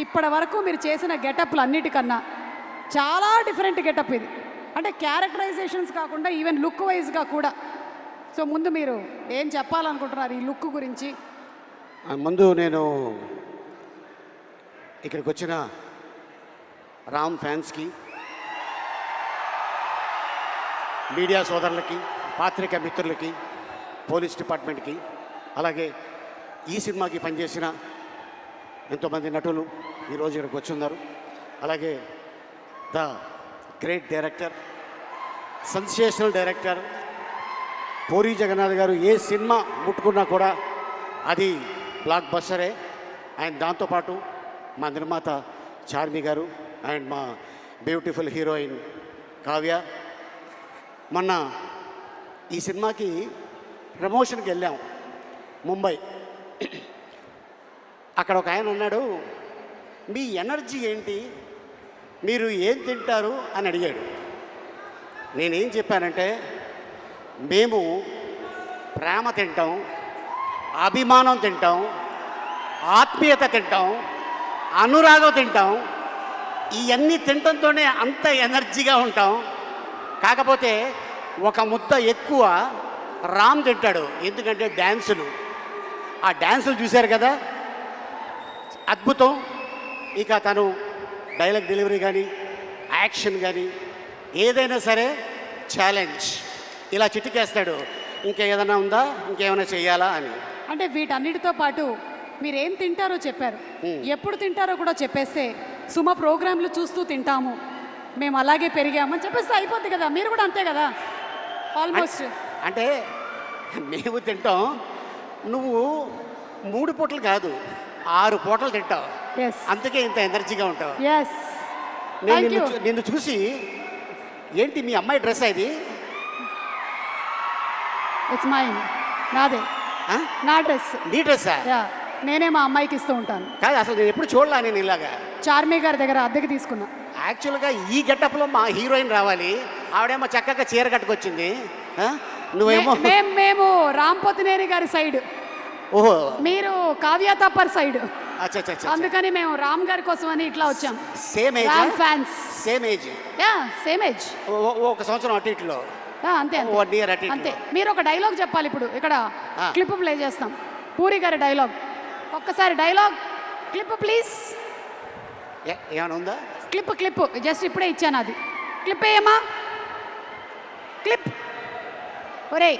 ఇప్పటి వరకు మీరు చేసిన గెటప్లు అన్నిటికన్నా చాలా డిఫరెంట్ గెటప్ ఇది. అంటే క్యారెక్టరైజేషన్స్ కాకుండా ఈవెన్ లుక్ వైజ్గా కూడా. సో ముందు మీరు ఏం చెప్పాలనుకుంటున్నారు ఈ లుక్ గురించి? ముందు నేను ఇక్కడికి వచ్చిన రామ్ ఫ్యాన్స్కి, మీడియా సోదరులకి, పాత్రికా మిత్రులకి, పోలీస్ డిపార్ట్మెంట్కి, అలాగే ఈ సినిమాకి పనిచేసిన ఎంతోమంది నటులు ఈరోజు ఇక్కడికి వచ్చి ఉన్నారు. అలాగే the great director, sensational director Puri Jagannadh garu ఏ సినిమా ముట్టుకున్నా కూడా అది బ్లాక్ బస్టరే. అండ్ దాంతోపాటు మా నిర్మాత చార్మి గారు అండ్ మా బ్యూటిఫుల్ హీరోయిన్ కావ్య. మొన్న ఈ సినిమాకి ప్రమోషన్కి వెళ్ళాం ముంబై. అక్కడ ఒక ఆయన అన్నాడు, మీ ఎనర్జీ ఏంటి, మీరు ఏం తింటారు అని అడిగాడు. నేనేం చెప్పానంటే, మేము ప్రేమ తింటాం, అభిమానం తింటాం, ఆత్మీయత తింటాం, అనురాగం తింటాం. ఇవన్నీ తినటంతోనే అంత ఎనర్జీగా ఉంటాం. కాకపోతే ఒక ముద్ద ఎక్కువ రామ్ తింటాడు, ఎందుకంటే డ్యాన్సులు. ఆ డ్యాన్సులు చూశారు కదా, అద్భుతం. ఇక తను డైలాగ్ డెలివరీ కానీ, యాక్షన్ కానీ, ఏదైనా సరే ఛాలెంజ్. ఇలా చిటికేస్తాడు, ఇంకేదైనా ఉందా, ఇంకేమైనా చెయ్యాలా అని. అంటే వీటన్నిటితో పాటు మీరేం తింటారో చెప్పారు, ఎప్పుడు తింటారో కూడా చెప్పేస్తే సుమ ప్రోగ్రాంలు చూస్తూ తింటాము, మేము అలాగే పెరిగామని చెప్పేస్తే అయిపోద్ది కదా. మీరు కూడా అంతే కదా ఆల్మోస్ట్. అంటే మేము తింటాం, నువ్వు 3 పూటలు కాదు 6 పూటలు తింటావు, అందుకే ఇంత ఎనర్జీగా ఉంటావు. నేను నిన్ను చూసి, ఏంటి మీ అమ్మాయి డ్రెస్ ఇది? ఇట్స్ మైన్, నాదే, నా డ్రెస్. నీ డ్రెస్సా? నేనే మా అమ్మాయికి ఇస్తూ ఉంటాను. కాదు, అసలు నేను ఎప్పుడు చూడలా. నేను ఇలాగా చార్మి గారి దగ్గర అద్దెకి తీసుకున్నా. యాక్చువల్గా ఈ గెటప్లో మా హీరోయిన్ రావాలి, ఆవిడేమో చక్కగా చీర కట్టుకొచ్చింది, నువ్వేమో మేము రామ్ పోతినేని గారి సైడ్, ఓహో మీరు కావ్య తప్పర్ సైడ్. అందుకని మేము రామ్ గారి కోసం అని ఇట్లా వచ్చాం. Same age, Ram fans. Same age, same age, ఒక సంవత్సరం అటు ఇట్లో. అంతే అంతే. అంతే. మీరు ఒక డైలాగ్ చెప్పాలి. ఇప్పుడు ఇక్కడ క్లిప్ ప్లే చేస్తాం, పూరి గారి డైలాగ్. ఒక్కసారి డైలాగ్ క్లిప్ ప్లీజ్. ఏమైనా ఉందా? క్లిప్ జస్ట్ ఇప్పుడే ఇచ్చాను, అది క్లిప్ ఏమా, క్లిప్. ఒరే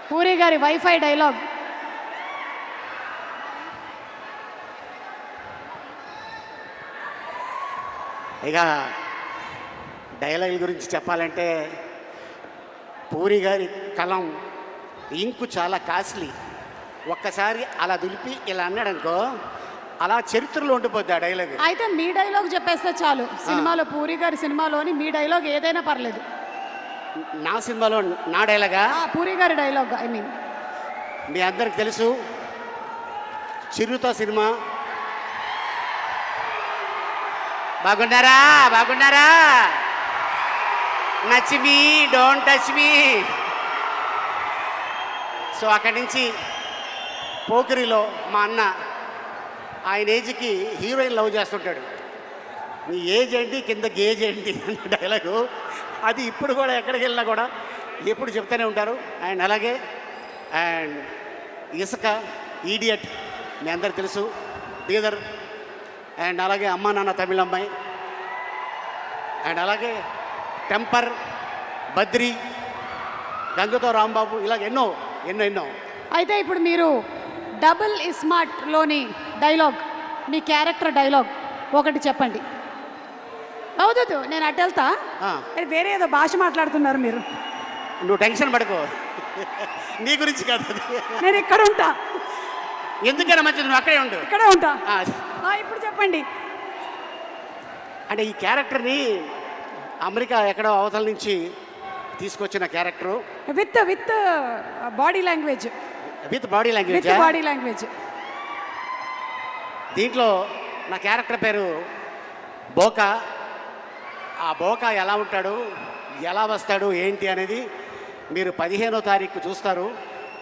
పూరి గారి వైఫై డైలాగ్. ఇక డైలాగుల గురించి చెప్పాలంటే, పూరి గారి కలం ఇంకు చాలా కాస్ట్లీ. ఒక్కసారి అలా దులిపి ఇలా అన్నాడనుకో, అలా చరిత్రలో ఉండిపోద్ది ఆ డైలాగ్. అయితే మీ డైలాగ్ చెప్పేస్తే చాలు. సినిమాలో, పూరి గారి సినిమాలోని మీ డైలాగ్ ఏదైనా పర్లేదు. నా సినిమాలో నా డైలాగా? పూరి గారి డైలాగ్. ఐ మీన్ మీ అందరికి తెలుసు, చిరుత సినిమా. బాగున్నారా? నచ్ మీ, డోంట్ టచ్ మీ. సో అక్కడి నుంచి పోకిరిలో మా అన్న ఆయన ఏజ్కి హీరోయిన్ లవ్ చేస్తుంటాడు. నీ ఏజ్ ఏంటి, కింద గేజ్ ఏంటి అన్న డైలాగు. అది ఇప్పుడు కూడా ఎక్కడికి వెళ్ళినా కూడా ఎప్పుడు చెప్తూనే ఉంటారు. అండ్ అలాగే అండ్ ఇసుక, ఈడియట్ మీ అందరికి తెలుసు, బీదర్. అండ్ అలాగే అమ్మా నాన్న తమిళ అమ్మాయి. అండ్ అలాగే టెంపర్, బద్రి, గంగతో రాంబాబు, ఇలాగ ఎన్నో. అయితే ఇప్పుడు మీరు డబుల్ ఇస్మార్ట్లోని డైలాగ్, మీ క్యారెక్టర్ డైలాగ్ ఒకటి చెప్పండి. అవుతుంది, నేను అటు వెళ్తా. వేరే ఏదో భాష మాట్లాడుతున్నారు మీరు. నువ్వు టెన్షన్ పడుకో, నీ గురించి కాదు, నేను ఇక్కడ ఉంటా. ఎందుకైనా మంచిది, నువ్వు అక్కడే ఉండు. ఇక్కడే ఉంటా. ఇప్పుడు చెప్పండి. అంటే ఈ క్యారెక్టర్ని అమెరికా ఎక్కడో అవతల నుంచి తీసుకొచ్చిన character, with body language. Body language. దీంట్లో నా క్యారెక్టర్ పేరు బోకా. ఆ బోకా ఎలా ఉంటాడు, ఎలా వస్తాడు, ఏంటి అనేది మీరు 15వ తారీఖు చూస్తారు.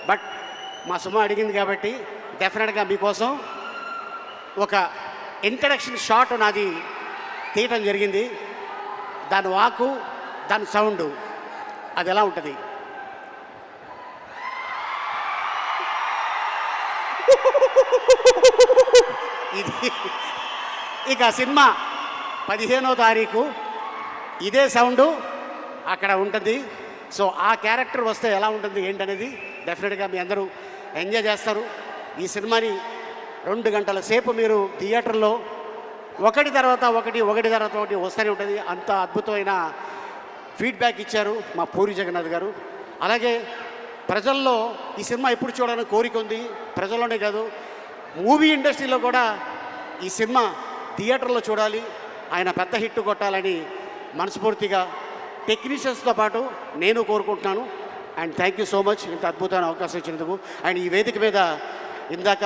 బట్ మా సుమ అడిగింది కాబట్టి డెఫినెట్గా మీకోసం ఒక ఇంట్రడక్షన్ షాట్ నాది తీయటం జరిగింది. దాని వాకు, దాని సౌండు అది ఎలా ఉంటుంది? ఇది ఇక సినిమా 15వ తారీఖు ఇదే సౌండు అక్కడ ఉంటుంది. సో ఆ క్యారెక్టర్ వస్తే ఎలా ఉంటుంది ఏంటనేది డెఫినెట్గా మీ అందరూ ఎంజాయ్ చేస్తారు. ఈ సినిమాని 2 గంటల సేపు మీరు థియేటర్లో ఒకటి తర్వాత ఒకటి వస్తూనే ఉంటుంది. అంత అద్భుతమైన ఫీడ్బ్యాక్ ఇచ్చారు మా పూరి జగన్నాథ్ గారు. అలాగే ప్రజల్లో ఈ సినిమా ఎప్పుడు చూడాలని కోరిక ఉంది. ప్రజల్లోనే కాదు, మూవీ ఇండస్ట్రీలో కూడా ఈ సినిమా థియేటర్లో చూడాలి, ఆయన పెద్ద హిట్ కొట్టాలని మనస్ఫూర్తిగా టెక్నీషియన్స్తో పాటు నేను కోరుకుంటున్నాను. And thank you so much ఇంత అద్భుతమైన అవకాశం ఇచ్చినందుకు. అండ్ ఈ వేదిక మీద ఇందాక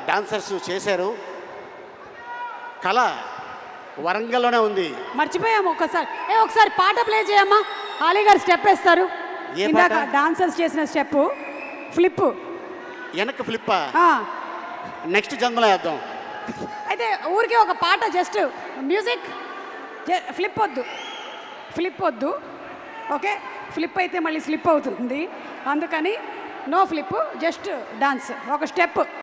డాన్సర్స్ చేశారు. కళ వరంగల్లోనే ఉంది. మర్చిపోయాము ఒకసారి పాట ప్లే చేయమ్మా. ఆలీ గారు స్టెప్ వేస్తారు. ఏ ఇందాక పాట? డాన్సర్స్ చేసిన స్టెప్ ఫ్లిప్. వెనక్కి ఫ్లిప్పా? నెక్స్ట్ జన్మలో వేద్దాం. అయితే ఊరికే ఒక పాట జస్ట్ మ్యూజిక్. ఫ్లిప్ వద్దు. ఓకే, ఫ్లిప్ అయితే మళ్ళీ స్లిప్ అవుతుంది. అందుకని నో ఫ్లిప్, జస్ట్ డాన్స్, ఒక స్టెప్.